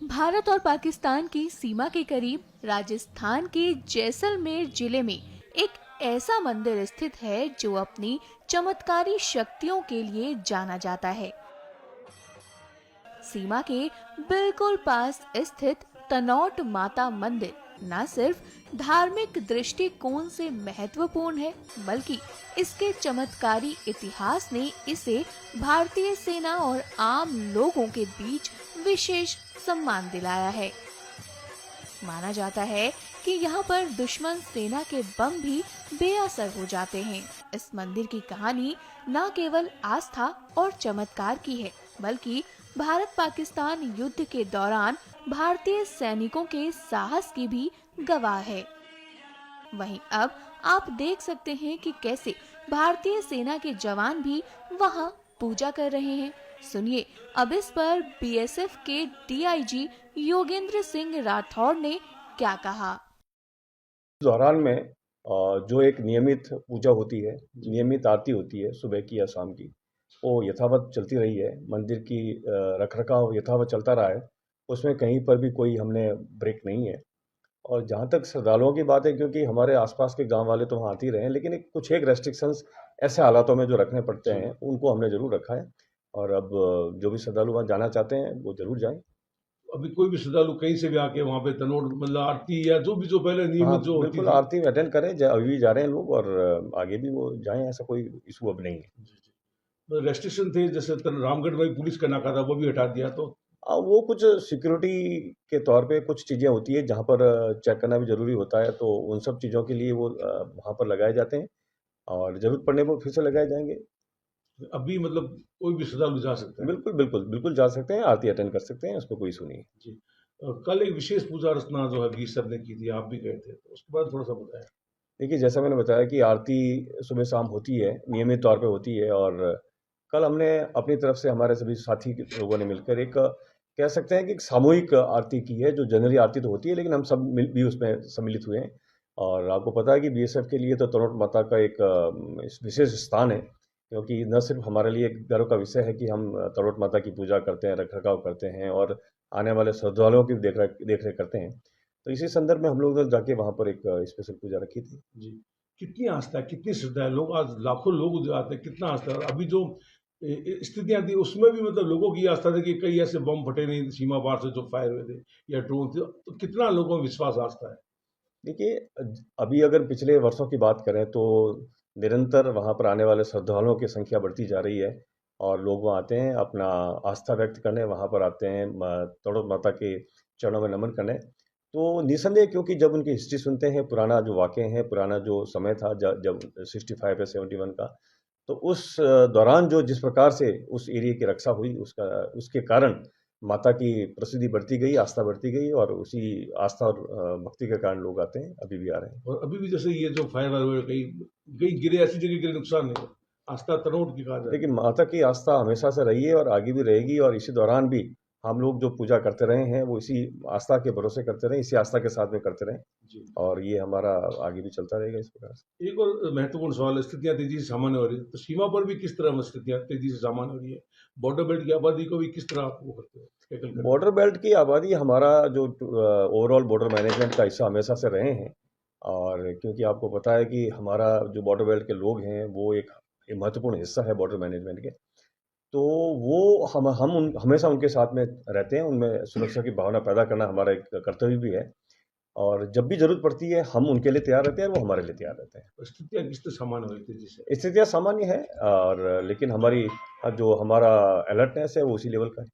भारत और पाकिस्तान की सीमा के करीब राजस्थान के जैसलमेर जिले में एक ऐसा मंदिर स्थित है जो अपनी चमत्कारी शक्तियों के लिए जाना जाता है। सीमा के बिल्कुल पास स्थित तनोट माता मंदिर न सिर्फ धार्मिक दृष्टिकोण से महत्वपूर्ण है, बल्कि इसके चमत्कारी इतिहास ने इसे भारतीय सेना और आम लोगों के बीच विशेष सम्मान दिलाया है। माना जाता है कि यहाँ पर दुश्मन सेना के बम भी बेअसर हो जाते हैं। इस मंदिर की कहानी न केवल आस्था और चमत्कार की है, बल्कि भारत पाकिस्तान युद्ध के दौरान भारतीय सैनिकों के साहस की भी गवाह है। वहीं अब आप देख सकते हैं कि कैसे भारतीय सेना के जवान भी वहां पूजा कर रहे हैं। सुनिए अब इस पर बीएसएफ के डीआईजी योगेंद्र सिंह राठौड़ ने क्या कहा। दौरान में जो एक नियमित पूजा होती है, नियमित आरती होती है सुबह की या शाम की, वो यथावत चलती रही है। मंदिर की रखरखाव यथावत चलता रहा है, उसमें कहीं पर भी कोई हमने ब्रेक नहीं है। और जहाँ तक श्रद्धालुओं की बात है, क्योंकि हमारे आसपास के गांव वाले तो वहाँ आते ही रहे हैं, लेकिन कुछ एक रेस्ट्रिक्शंस ऐसे हालातों में जो रखने पड़ते हैं, उनको हमने ज़रूर रखा है। और अब जो भी श्रद्धालु वहाँ जाना चाहते हैं वो ज़रूर जाएं। अभी कोई भी श्रद्धालु कहीं से भी आके वहाँ पे तनोट मतलब आरती या जो भी जो पहले हाँ, नियमित जो होती बिल्कुल थी। आरती में अटेंड करें, अभी भी जा रहे हैं लोग और आगे भी वो जाएं, ऐसा कोई इशू अब नहीं है। जी। रेस्ट्रिक्शन थे, जैसे रामगढ़ में पुलिस का नाका था वो भी हटा दिया, तो वो कुछ सिक्योरिटी के तौर पे कुछ चीज़ें होती है जहाँ पर चेक करना भी ज़रूरी होता है, तो उन सब चीज़ों के लिए वो वहाँ पर लगाए जाते हैं और ज़रूरत पड़ने पर फिर से लगाए जाएंगे। अभी मतलब कोई भी श्रद्धालु जा सकता है। बिल्कुल बिल्कुल बिल्कुल जा सकते हैं, आरती अटेंड कर सकते हैं, उसमें कोई इशू नहीं है। जी। कल एक विशेष पूजा अर्चना जो है बीस सब ने की थी, आप भी गए थे, तो उसके बाद थोड़ा सा बताया। देखिए, जैसा मैंने बताया कि आरती सुबह शाम होती है, नियमित तौर पे होती है। और कल हमने अपनी तरफ से हमारे सभी साथी लोगों ने मिलकर एक कह सकते हैं कि एक सामूहिक आरती की है। जो जनरली आरती तो होती है, लेकिन हम सब मिल भी उसमें सम्मिलित हुए हैं। और आपको पता है कि बीएसएफ के लिए तो तनोट माता का एक विशेष स्थान है, क्योंकि न सिर्फ हमारे लिए एक गर्व का विषय है कि हम तनोट माता की पूजा करते हैं, रख रखाव करते हैं और आने वाले श्रद्धालुओं की देख रेख करते हैं। तो इसी संदर्भ में हम लोग जाके वहाँ पर एक स्पेशल पूजा रखी थी। जी। कितनी आस्था है, कितनी श्रद्धा है, लोग आज लाखों लोग जो आते हैं, कितना आस्था है। और अभी जो स्थितियां थी उसमें भी मतलब लोगों की आस्था थी कि कई ऐसे बम फटे नहीं सीमा पार से जो फायर हुए थे या ड्रोन थे, तो कितना लोगों में विश्वास आस्था है। देखिए, अभी अगर पिछले वर्षों की बात करें तो निरंतर वहाँ पर आने वाले श्रद्धालुओं की संख्या बढ़ती जा रही है और लोग वहाँ आते हैं अपना आस्था व्यक्त करने, वहाँ पर आते हैं तड़ोत माता के चरणों में नमन करने। तो निसंदेह, क्योंकि जब उनकी हिस्ट्री सुनते हैं, पुराना जो वाक़े हैं, पुराना जो समय था जब 65 या 71 का, तो उस दौरान जो जिस प्रकार से उस एरिया की रक्षा हुई, उसके कारण माता की प्रसिद्धि बढ़ती गई, आस्था बढ़ती गई और उसी आस्था और भक्ति के कारण लोग आते हैं, अभी भी आ रहे हैं। और अभी भी जैसे ये जो फायर वायर हुए, कई कई गिरे, ऐसी जगह गिरे नुकसान नहीं हुआ, आस्था तनोट की कहा जाए। देखिए, माता की आस्था हमेशा से रही है और आगे भी रहेगी और इसी दौरान भी हम लोग जो पूजा करते रहे हैं, वो इसी आस्था के भरोसे करते रहें, इसी आस्था के साथ में करते रहें जी। और ये हमारा आगे भी चलता रहेगा इस प्रकार से। एक और महत्वपूर्ण सवाल है, स्थितियां तेजी से सामान्य हो रही है, तो सीमा पर भी किस तरह स्थितियां तेजी से सामान्य हो रही है? बॉर्डर बेल्ट की आबादी को भी किस तरह आप वो करते हो, टैकल करते हो? बॉर्डर बेल्ट की आबादी हमारा जो ओवरऑल बॉर्डर मैनेजमेंट का हिस्सा हमेशा से रहे हैं। और क्योंकि आपको पता है कि हमारा जो बॉर्डर बेल्ट के लोग हैं, वो एक महत्वपूर्ण हिस्सा है बॉर्डर मैनेजमेंट के। तो वो हम हमेशा उनके साथ में रहते हैं, उनमें सुरक्षा की भावना पैदा करना हमारा एक कर्तव्य भी है। और जब भी ज़रूरत पड़ती है, हम उनके लिए तैयार रहते हैं और वो हमारे लिए तैयार रहते हैं। स्थितियां किस तरह सामान्य हो रही तेजी से? स्थितियाँ सामान्य है और लेकिन हमारी जो हमारा अलर्टनेस है वो उसी लेवल का है।